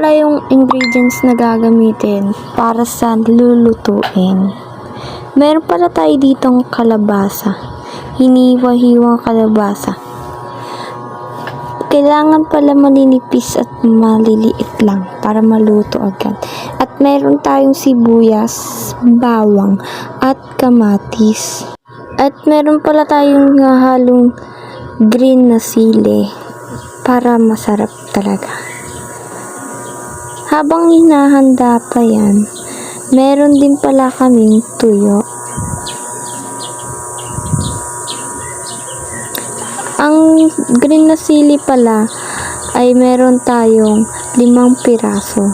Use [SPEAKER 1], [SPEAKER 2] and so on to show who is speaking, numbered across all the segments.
[SPEAKER 1] pala yung ingredients na gagamitin para sa lulutuin. Meron pala tayo ditong kalabasa. Hiniwa-hiwang kalabasa. Kailangan pala maninipis at maliliit lang para maluto agad. At meron tayong sibuyas, bawang, at kamatis. At meron pala tayong halong green na sili para masarap talaga. Habang hinahanda pa yan, meron din pala kaming tuyo. Ang green na sili pala ay meron tayong 5 piraso.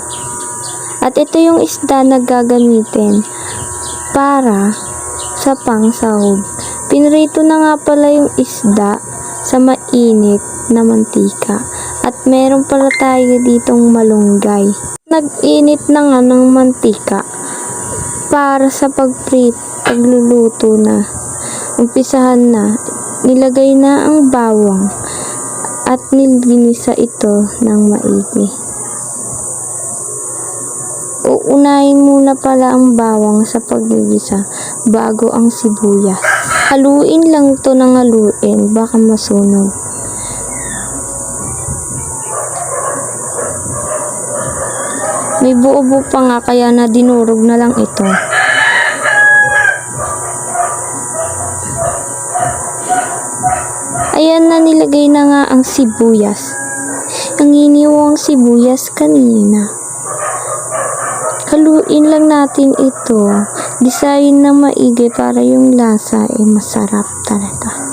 [SPEAKER 1] At ito yung isda na gagamitin para sa pangsahog. Pinrito na nga pala yung isda sa mainit na mantika. At meron pala tayo ditong malunggay. Nag-init na nga ng mantika para sa pagluluto na. Umpisahan na. Nilagay na ang bawang at nilginisa ito ng maigi. Uunahin muna pala ang bawang sa paggigisa bago ang sibuyas. Haluin lang to ng haluin, baka masunog. May buo-buo pa nga kaya na dinurog na lang ito. Ayan na, nilagay na nga ang sibuyas. Ang hiniwang sibuyas kanina. Haluin lang natin ito. Design na maigi para yung lasa ay masarap talaga.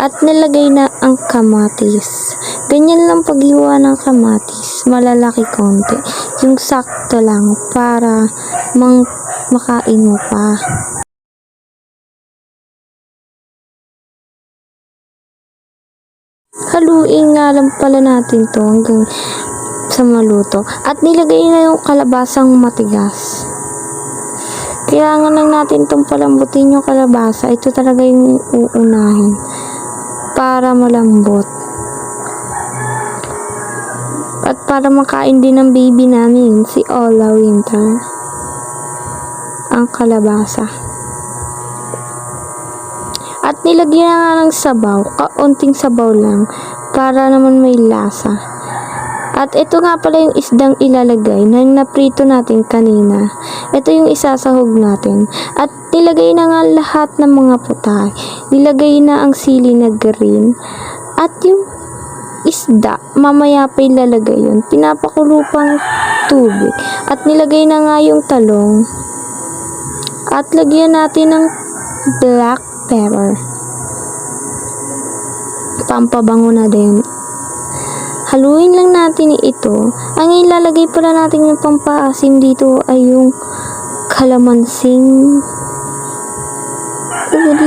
[SPEAKER 1] At nilagay na ang kamatis. Ganyan lang paghiwa ng kamatis. Malalaki konti. Yung sakto lang para makain mo pa. Haluin nga lang pala natin to hanggang sa maluto. At nilagay na yung kalabasang matigas. Kailangan lang natin itong palambutin yung kalabasa. Ito talaga yung uunahin para malambot. At para makain din ng baby namin, si Ola Winter, ang kalabasa. At nilagyan na nga ng sabaw, kaunting sabaw lang, para naman may lasa. At ito nga pala yung isdang ilalagay na naprito natin kanina. Ito yung isasahog natin. At nilagay na nga lahat ng mga putay. Nilagay na ang sili na green. At yung isda, mamaya pa ilalagay yun. Pinapakulo pang tubig. At nilagay na nga yung talong. At lagyan natin ng black pepper. Pampabango na din. Haluin lang natin ito. Ang ilalagay pala natin yung pampaasim dito ay yung kalamansing.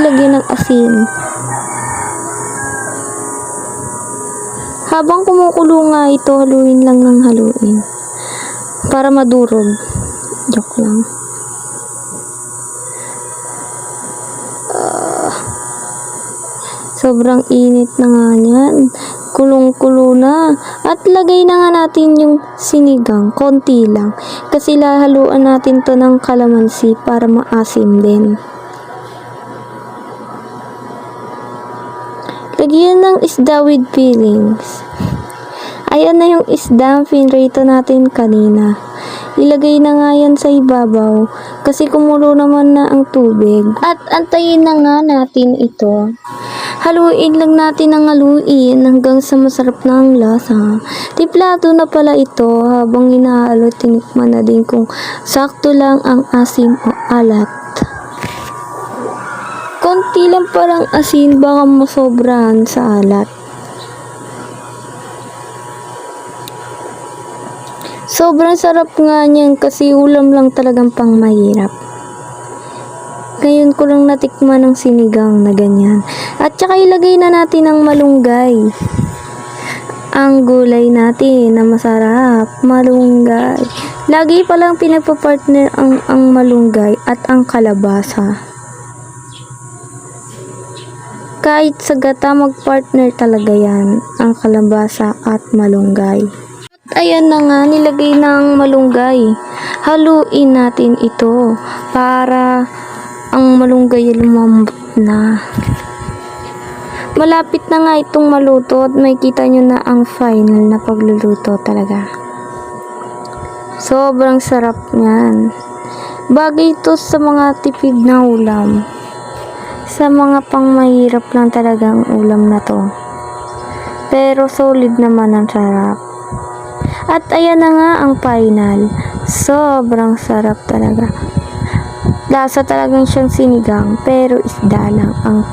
[SPEAKER 1] Lagyan ng asin. Habang kumukulo nga ito, haluin lang ng haluin. Para madurog. Joke lang. Sobrang init na nga yan. Kulong-kulo na. At lagay na nga natin yung sinigang. Konti lang. Kasi lahaluan natin to ng kalamansi para maasim din. Lagyan ng isda with fillings. Ayan na yung isda ang pinrito natin kanina. Ilagay na nga yan sa ibabaw kasi kumulo naman na ang tubig. At antayin na nga natin ito. Haluin lang natin ang haluin hanggang sa masarap na ang lasa. Tiplado na pala ito habang hinahalo, tinikman na din kung sakto lang ang asim o alat. Konti lang parang asin, baka masobrahan sa alat. Sobrang sarap nga niyan kasi ulam lang talagang pang mahirap. Ngayon ko lang natikman ng sinigang na ganyan. At saka ilagay na natin ang malunggay. Ang gulay natin na masarap, malunggay. Lagi palang pinagpa-partner ang malunggay at ang kalabasa. Kahit sa gata, mag-partner talaga yan, ang kalabasa at malunggay. Ayan na nga, nilagay ng malunggay. Haluin natin ito para ang malunggay lumambot na. Malapit na nga itong maluto at makikita nyo na ang final na pagluluto talaga. Sobrang sarap niyan. Bagay ito sa mga tipid na ulam. Sa mga pangmahirap lang talaga ang ulam na to. Pero solid naman ang sarap. At ayan na nga ang final. Sobrang sarap talaga. Lasa talagang siyang sinigang pero isda lang ang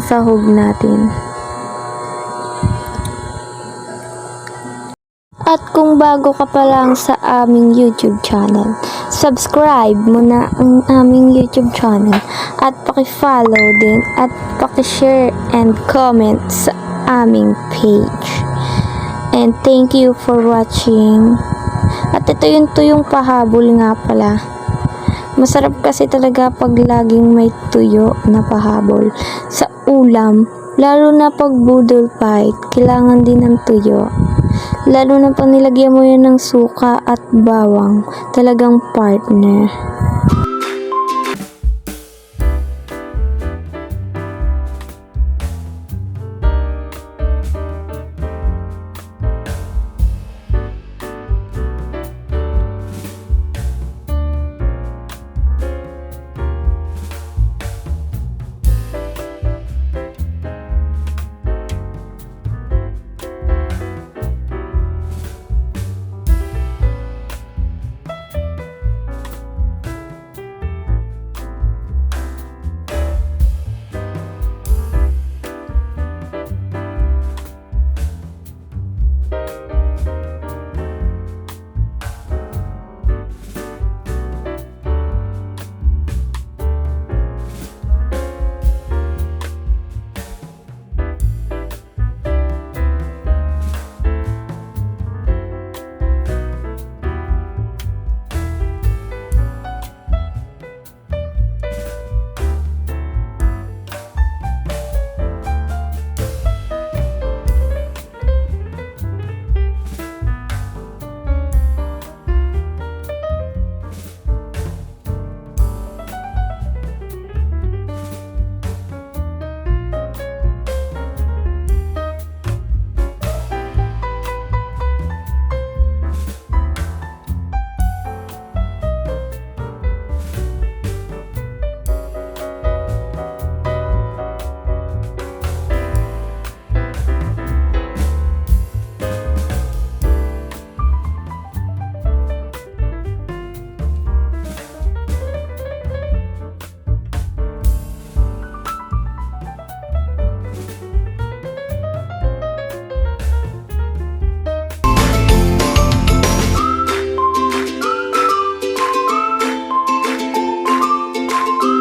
[SPEAKER 1] sahog natin. At kung bago ka pa lang sa aming YouTube channel, subscribe mo na ang aming YouTube channel at paki-follow din at paki-share and comment sa aming page. And thank you for watching. At ito yung tuyong pahabol nga pala. Masarap kasi talaga pag laging may tuyo na pahabol sa ulam. Lalo na pag budol fight, kailangan din ng tuyo. Lalo na pag nilagyan mo yan ng suka at bawang, talagang partner.